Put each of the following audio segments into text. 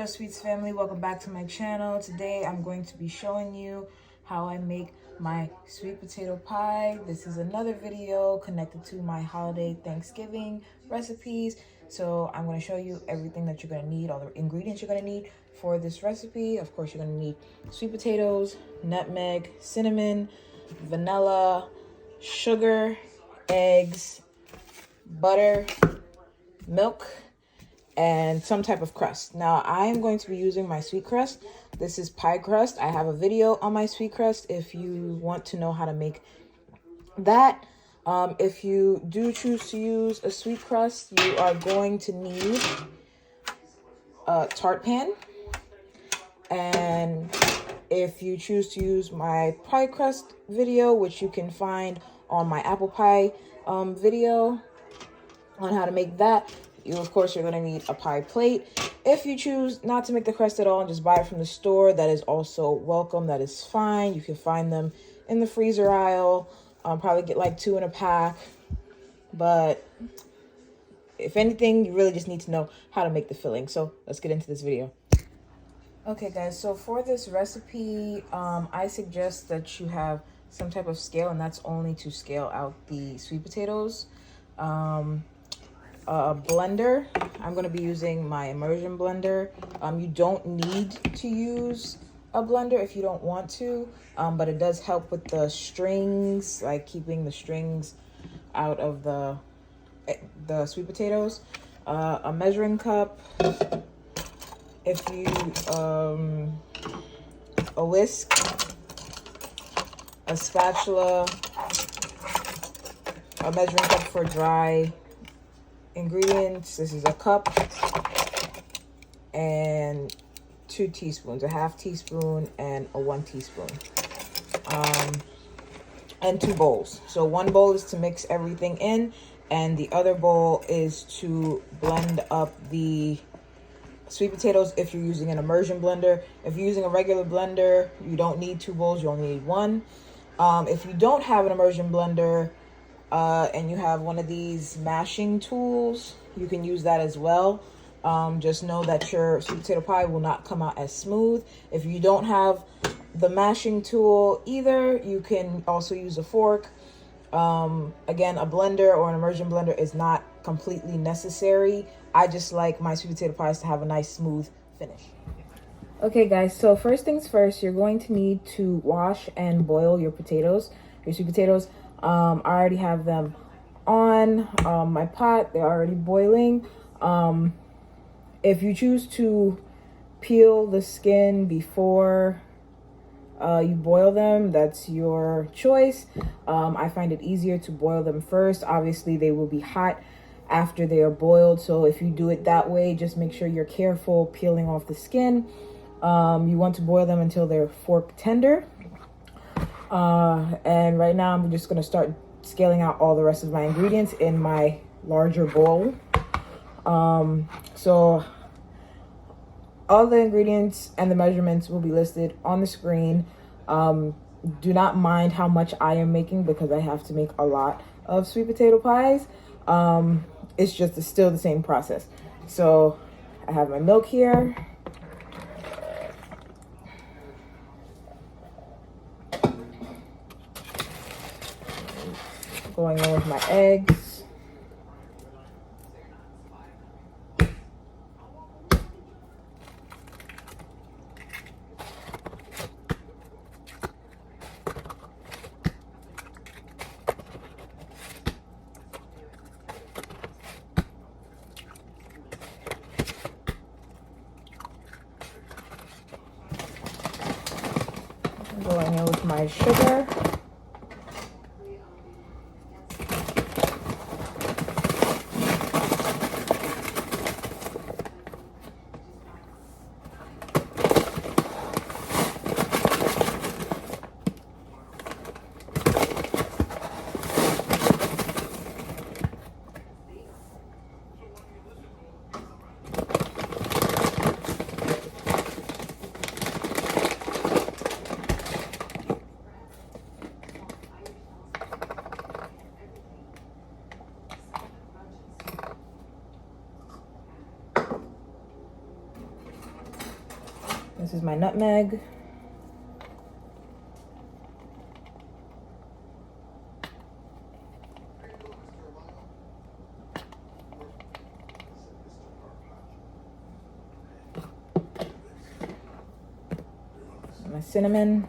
Juss Sweets family, welcome back to my channel. Today I'm going to be showing you how I make my sweet potato pie. This is another video connected to my holiday Thanksgiving recipes. So I'm going to show you everything that you're going to need, all the ingredients you're going to need for this recipe. Of course, you're going to need sweet potatoes, nutmeg, cinnamon, vanilla, sugar, eggs, butter, milk, and some type of crust. Now I'm going to be using my sweet crust. This is pie crust. I have a video on my sweet crust if you want to know how to make that. If you do choose to use a sweet crust, you are going to need a tart pan. And if you choose to use my pie crust video, which you can find on my apple pie video on how to make that, of course, you're going to need a pie plate. If you choose not to make the crust at all and just buy it from the store, that is also welcome. That is fine. You can find them in the freezer aisle. Probably get like 2 in a pack. But if anything, you really just need to know how to make the filling. So let's get into this video. Okay, guys. So for this recipe, I suggest that you have some type of scale, and that's only to scale out the sweet potatoes. A blender. I'm going to be using my immersion blender. You don't need to use a blender if you don't want to, but it does help with the strings, like keeping the strings out of the sweet potatoes. A measuring cup. If you a whisk, a spatula, a measuring cup for dry ingredients. This is a cup and 2 teaspoons, a half teaspoon and a 1 teaspoon, and 2 bowls. So 1 bowl is to mix everything in, and the other bowl is to blend up the sweet potatoes if you're using an immersion blender. If you're using a regular blender, you don't need 2 bowls, you only need 1. If you don't have an immersion blender, and you have one of these mashing tools, you can use that as well. Just know that your sweet potato pie will not come out as smooth. If you don't have the mashing tool either, you can also use a fork. Again, a blender or an immersion blender is not completely necessary. I just like my sweet potato pies to have a nice smooth finish. Okay, guys, so first things first, you're going to need to wash and boil your potatoes, your sweet potatoes. I already have them on my pot. They're already boiling. If you choose to peel the skin before you boil them, that's your choice. I find it easier to boil them first. Obviously, they will be hot after they are boiled. So if you do it that way, just make sure you're careful peeling off the skin. You want to boil them until they're fork tender. And right now I'm just going to start scaling out all the rest of my ingredients in my larger bowl. So all the ingredients and the measurements will be listed on the screen. Do not mind how much I am making because I have to make a lot of sweet potato pies. It's still the same process. So I have my milk here. Going in with my eggs. Going in with my sugar. This is my nutmeg. My cinnamon.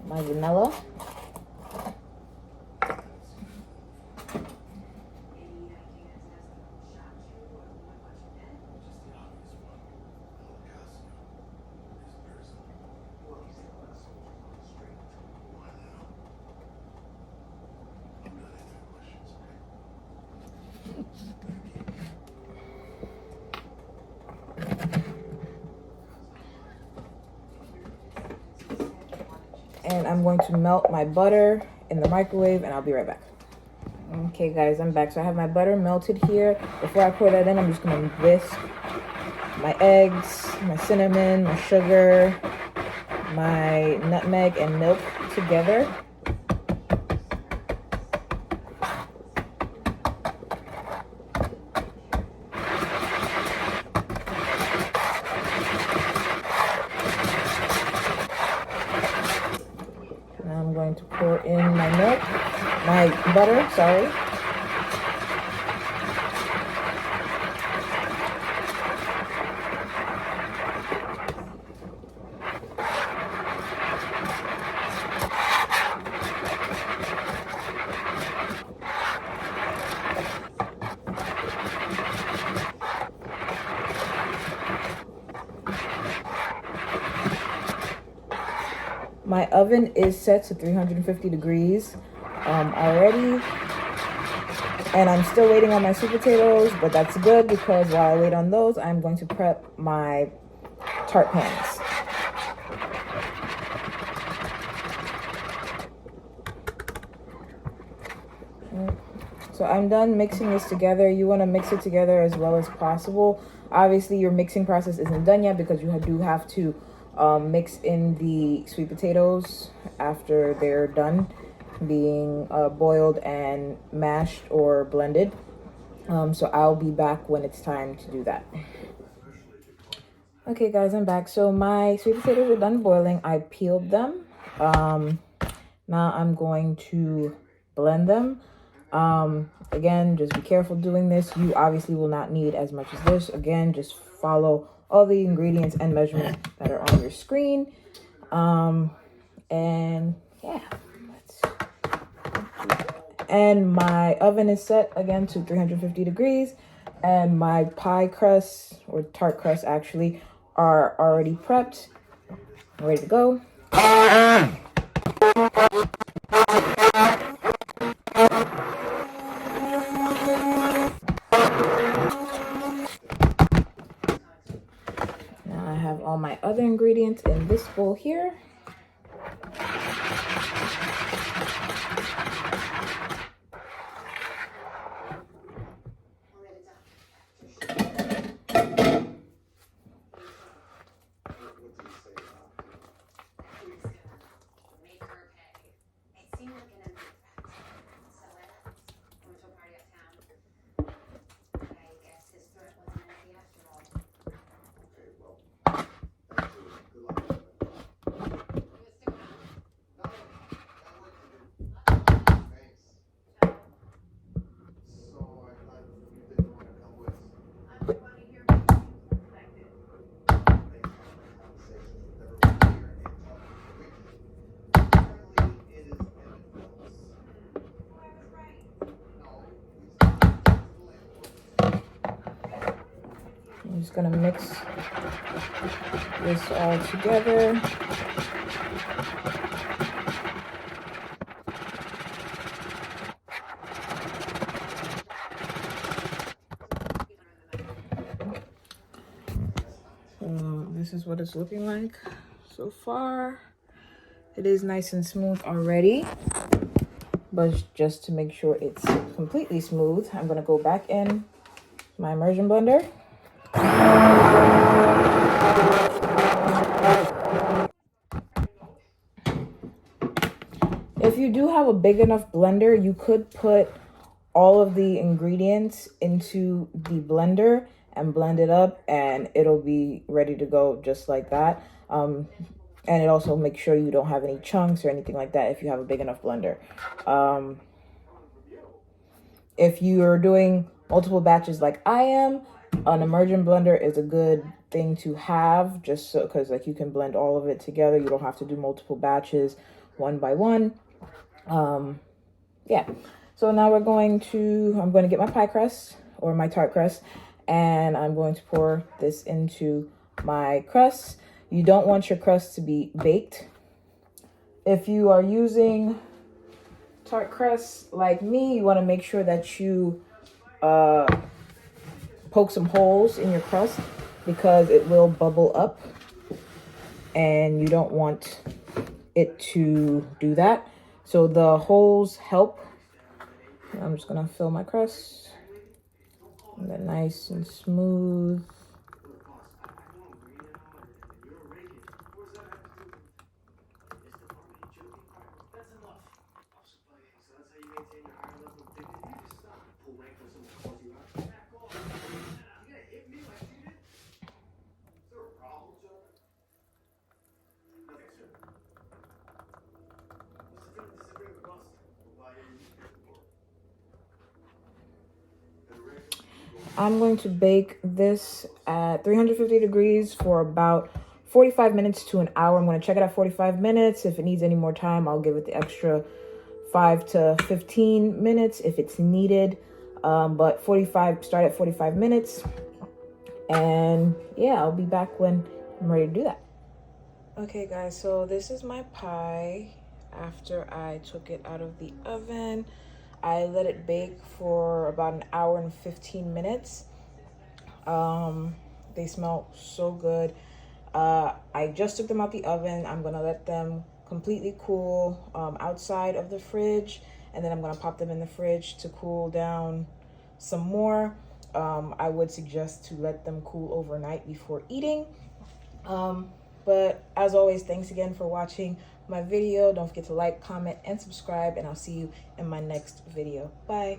My vanilla. And I'm going to melt my butter in the microwave, and I'll be right back. Okay guys, I'm back. So I have my butter melted here. Before I pour that in, I'm just gonna whisk my eggs, my cinnamon, my sugar, my nutmeg and milk together. Now I'm going to pour in my milk, my butter, sorry. My oven is set to 350 degrees already. And I'm still waiting on my sweet potatoes, but that's good because while I wait on those, I'm going to prep my tart pans. So I'm done mixing this together. You want to mix it together as well as possible. Obviously, your mixing process isn't done yet because you do have to mix in the sweet potatoes after they're done being boiled and mashed or blended. So I'll be back when it's time to do that. Okay guys, I'm back. So my sweet potatoes are done boiling. I peeled them. Now I'm going to blend them. Again, just be careful doing this. You obviously will not need as much as this. Again, just follow all the ingredients and measurements that are on your screen. And yeah, and my oven is set again to 350 degrees, and my pie crust or tart crust actually are already prepped, ready to go. Now I have all my other ingredients in this bowl here. I'm just gonna mix this all together. So this is what it's looking like so far. It is nice and smooth already. But just to make sure it's completely smooth, I'm going to go back in my immersion blender. If you do have a big enough blender, you could put all of the ingredients into the blender and blend it up, and it'll be ready to go just like that. And it also makes sure you don't have any chunks or anything like that if you have a big enough blender. If you're doing multiple batches like I am, an immersion blender is a good thing to have, just so, because like you can blend all of it together. You don't have to do multiple batches one by one. Yeah. So now I'm going to get my pie crust or my tart crust, and I'm going to pour this into my crust. You don't want your crust to be baked. If you are using tart crust like me, you want to make sure that you poke some holes in your crust, because it will bubble up and you don't want it to do that. So the holes help. I'm just gonna fill my crust and then nice and smooth. I'm going to bake this at 350 degrees for about 45 minutes to an hour. I'm going to check it at 45 minutes. If it needs any more time, I'll give it the extra 5 to 15 minutes if it's needed. But start at 45 minutes. And yeah, I'll be back when I'm ready to do that. Okay guys, so this is my pie after I took it out of the oven. I let it bake for about an hour and 15 minutes. They smell so good. I just took them out the oven. I'm gonna let them completely cool outside of the fridge, and then I'm gonna pop them in the fridge to cool down some more. I would suggest to let them cool overnight before eating. But as always, thanks again for watching my video. Don't forget to like, comment, and subscribe, and I'll see you in my next video. Bye.